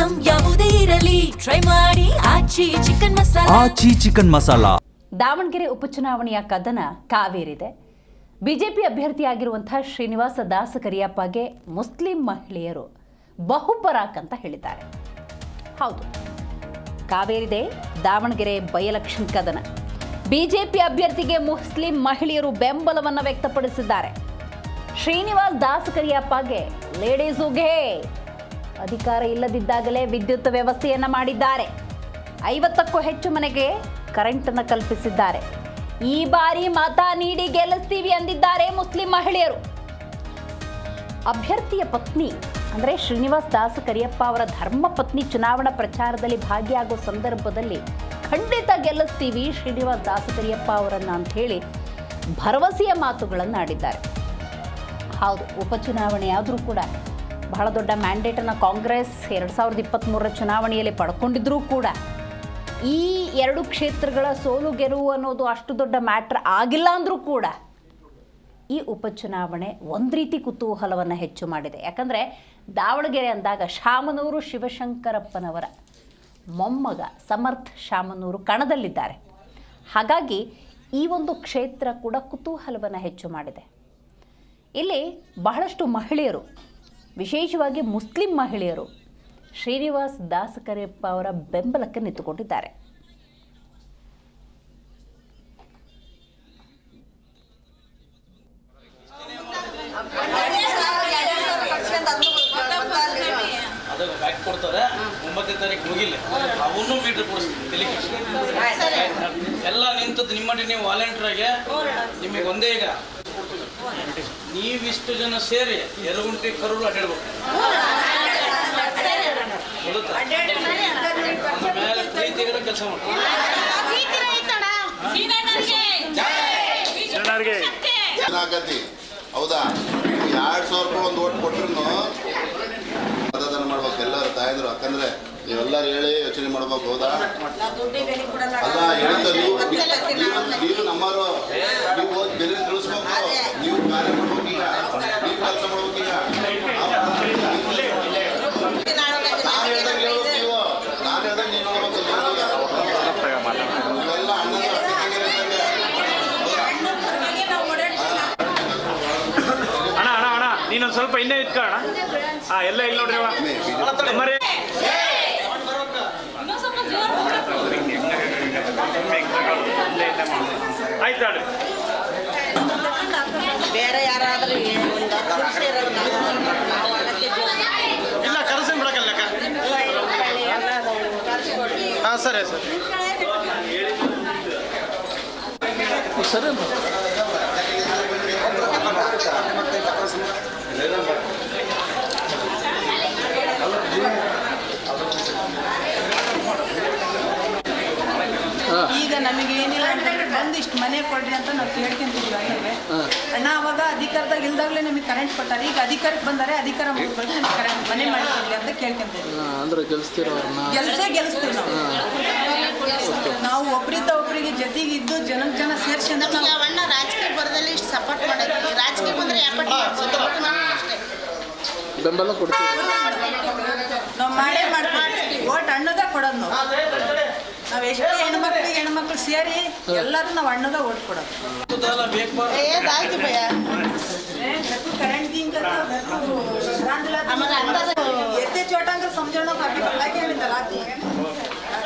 Item ಯಾವುದೇ ಇರಲಿ try ಮಾಡಿ ಆಚಿ ಚಿಕನ್ ಮಸಾಲಾ. ದಾವಣಗೆರೆ ಉಪಚುನಾವಣೆಯ ಕದನ ಕಾವೇರಿದೆ. ಬಿಜೆಪಿ ಅಭ್ಯರ್ಥಿಯಾಗಿರುವಂತಹ ಶ್ರೀನಿವಾಸ ದಾಸ ಕರಿಯಪ್ಪಗೆ ಮುಸ್ಲಿಂ ಮಹಿಳೆಯರು ಬಹುಪರಾಕ್ ಅಂತ ಹೇಳಿದ್ದಾರೆ. ಹೌದು, ಕಾವೇರಿದೆ ದಾವಣಗೆರೆ ಬೈ ಎಲೆಕ್ಷನ್ ಕದನ. ಬಿಜೆಪಿ ಅಭ್ಯರ್ಥಿಗೆ ಮುಸ್ಲಿಂ ಮಹಿಳೆಯರು ಬೆಂಬಲವನ್ನು ವ್ಯಕ್ತಪಡಿಸಿದ್ದಾರೆ. ಶ್ರೀನಿವಾಸ್ ದಾಸ ಕರಿಯಪ್ಪಗೆ ಲೇಡೀಸುಗೆ ಅಧಿಕಾರ ಇಲ್ಲದಿದ್ದಾಗಲೇ ವಿದ್ಯುತ್ ವ್ಯವಸ್ಥೆಯನ್ನು ಮಾಡಿದ್ದಾರೆ. 50ಕ್ಕೂ ಹೆಚ್ಚು ಮನೆಗೆ ಕರೆಂಟ್ ಅನ್ನು ಕಲ್ಪಿಸಿದ್ದಾರೆ. ಈ ಬಾರಿ ಮತ ನೀಡಿ ಗೆಲ್ಲಿಸ್ತೀವಿ ಅಂದಿದ್ದಾರೆ ಮುಸ್ಲಿಂ ಮಹಿಳೆಯರು. ಅಭ್ಯರ್ಥಿಯ ಪತ್ನಿ ಅಂದರೆ ಶ್ರೀನಿವಾಸ್ ದಾಸ ಕರಿಯಪ್ಪ ಅವರ ಧರ್ಮ ಪತ್ನಿ ಚುನಾವಣಾ ಪ್ರಚಾರದಲ್ಲಿ ಭಾಗಿಯಾಗುವ ಸಂದರ್ಭದಲ್ಲಿ ಖಂಡಿತ ಗೆಲ್ಲಿಸ್ತೀವಿ ಶ್ರೀನಿವಾಸ್ ದಾಸ ಕರಿಯಪ್ಪ ಅವರನ್ನು ಅಂತ ಹೇಳಿ ಭರವಸೆಯ ಮಾತುಗಳನ್ನು ಆಡಿದ್ದಾರೆ. ಹೌದು, ಉಪಚುನಾವಣೆ ಆದರೂ ಕೂಡ ಬಹಳ ದೊಡ್ಡ ಮ್ಯಾಂಡೇಟನ್ನು ಕಾಂಗ್ರೆಸ್ 2023ರ ಚುನಾವಣೆಯಲ್ಲಿ ಪಡ್ಕೊಂಡಿದ್ರೂ ಕೂಡ ಈ ಎರಡು ಕ್ಷೇತ್ರಗಳ ಸೋಲು ಗೆಲುವು ಅನ್ನೋದು ಅಷ್ಟು ದೊಡ್ಡ ಮ್ಯಾಟ್ರ್ ಆಗಿಲ್ಲ ಅಂದರೂ ಕೂಡ ಈ ಉಪಚುನಾವಣೆ ಒಂದು ರೀತಿ ಕುತೂಹಲವನ್ನು ಹೆಚ್ಚು ಮಾಡಿದೆ. ಯಾಕಂದರೆ ದಾವಣಗೆರೆ ಅಂದಾಗ ಶಾಮನೂರು ಶಿವಶಂಕರಪ್ಪನವರ ಮೊಮ್ಮಗ ಸಮರ್ಥ ಶಾಮನೂರು ಕಣದಲ್ಲಿದ್ದಾರೆ. ಹಾಗಾಗಿ ಈ ಒಂದು ಕ್ಷೇತ್ರ ಕೂಡ ಕುತೂಹಲವನ್ನು ಹೆಚ್ಚು ಮಾಡಿದೆ. ಇಲ್ಲಿ ಬಹಳಷ್ಟು ಮಹಿಳೆಯರು, ವಿಶೇಷವಾಗಿ ಮುಸ್ಲಿಂ ಮಹಿಳೆಯರು ಶ್ರೀನಿವಾಸ್ ದಾಸ ಕರಿಯಪ್ಪ ಅವರ ಬೆಂಬಲಕ್ಕೆ ನಿಂತುಕೊಂಡಿದ್ದಾರೆ. ಕೊಡ್ತಾರೆ 9ನೇ ತಾರೀಕು ಮುಗಿಲ್ಲ, ಅವನು ಮೀಟರ್ ಕೊಡಿಸ್ತೀವಿ. ಎಲ್ಲ ನಿಂತದ್ದು ನಿಮ್ಮಲ್ಲಿ ನೀವು ವಾಲಂಟಿಯರ್ಗೆ ನಿಮಗೆ ಒಂದೇ. ಈಗ ನೀವಿಷ್ಟು ಜನ ಸೇರಿ ಎರಗುಂಟಿ ಕರುಳು ಅಡ್ಡಾಡ್ಬೇಕು. ಮೇಲೆ ಪ್ರೀತಿಗಳ ಕೆಲಸ ಮಾಡಿ. ಹೌದಾ, 2,000 ರೂಪಾಯಿ ಒಂದು ಓಟ್ ಕೊಟ್ಟರು ಮತದಾನ ಮಾಡ್ಬೇಕು ಎಲ್ಲರೂ ತಾಯಂದ್ರು. ಯಾಕಂದ್ರೆ ನೀವೆಲ್ಲರೂ ಹೇಳಿ ಯೋಚನೆ ಮಾಡ್ಬೇಕು. ಹೌದಾ, ಅಲ್ಲ ಹೇಳ್ತಾರೆ ನೀವು ನಮ್ಮವರು, ನೀವು ಹೋಗಿ ಬೆಲೆ ತಿಳಿಸ್ಬೇಕು, ನೀವು ಕಾರ್ಯ ಮಾಡ್ಬೇಕು. ಈಗ ನೀವು ಕೆಲಸ ಮಾಡ್ಬೇಕು. ಈಗ ನಾನು ಹೇಳ್ದಂಗೆ ಹೇಳ್ಬೇಕು, ನಾನು ಹೇಳ್ದಂಗೆ ನೀವು ಹೇಳ್ಬೇಕು. ನೀವೆಲ್ಲ ಅಣ್ಣ ನೀನೊಂದು ಸ್ವಲ್ಪ ಇನ್ನೇ ಇಟ್ಕೋಣ. ಎಲ್ಲ ಇಲ್ಲಿ ನೋಡ್ರಿ ಆಯ್ತು. ಬೇರೆ ಯಾರಾದ್ರೂ ಇಲ್ಲ ಕರೆಸಿ ಬಿಡಕಲ್ಲಕ್ಕ. ಸರಿ ಸರಿ ಸರಿ. ಈಗ ನಮಗೆ ಏನಿಲ್ಲ ಅಂತಂದ್ರೆ ಬಂದಿಷ್ಟು ಮನೆ ಕೊಡ್ರಿ ಅಂತ ನಾವು ಕೇಳ್ಕೊಂತೀವಿ ಅಣ್ಣಗೆ. ಅಣ್ಣ ಅವಾಗ ಅಧಿಕಾರದಾಗ ಇಲ್ದಾಗಲೇ ನಮಗೆ ಕರೆಂಟ್ ಕೊಟ್ಟಾರೆ. ಈಗ ಅಧಿಕಾರಕ್ಕೆ ಬಂದರೆ ಅಧಿಕಾರ ಮುಗಿದ್ಬಿಟ್ಟು ನಮಗೆ ಕರೆಂಟ್ ಮನೆ ಮಾಡಿಕೊಡ್ಲಿ ಅಂತ ಕೇಳ್ಕೊಂತೀವಿ. ಅಂದ್ರೆ ಗೆಲ್ಲಿಸ್ತೀವಿ ನಾವು ಒಬ್ಬರಿಂದ ಒಬ್ಬರಿಗೆ ಜೊತೆಗೆ ಇದ್ದು ಜನ ಸೇರಿಸಿ ಅಂದ್ರೆ ಅಣ್ಣ ರಾಜಕೀಯ ಬರದಲ್ಲಿ ಇಷ್ಟು ಸಪೋರ್ಟ್ ಮಾಡೋದು. ರಾಜಕೀಯ ಬಂದರೆ ಬೆಂಬಲ ಕೊಡ್ತೀವಿ. ನಾವು ಮಾಡೇ ಮಾಡ್ತೀವಿ. ಓಟ್ ಅಣ್ಣದ ಕೊಡೋದು ನಾವು ಎಷ್ಟೇ ಹೆಣ್ಮಕ್ಳು ಸೇರಿ ಎಲ್ಲರೂ ನಾವು ಅಣ್ಣದ ಓಟ್ ಕೊಡೋದು. ಕರೆಂಟ್ ಎತ್ತೆ ಚೋಟಂಗ ಸಮझो काफी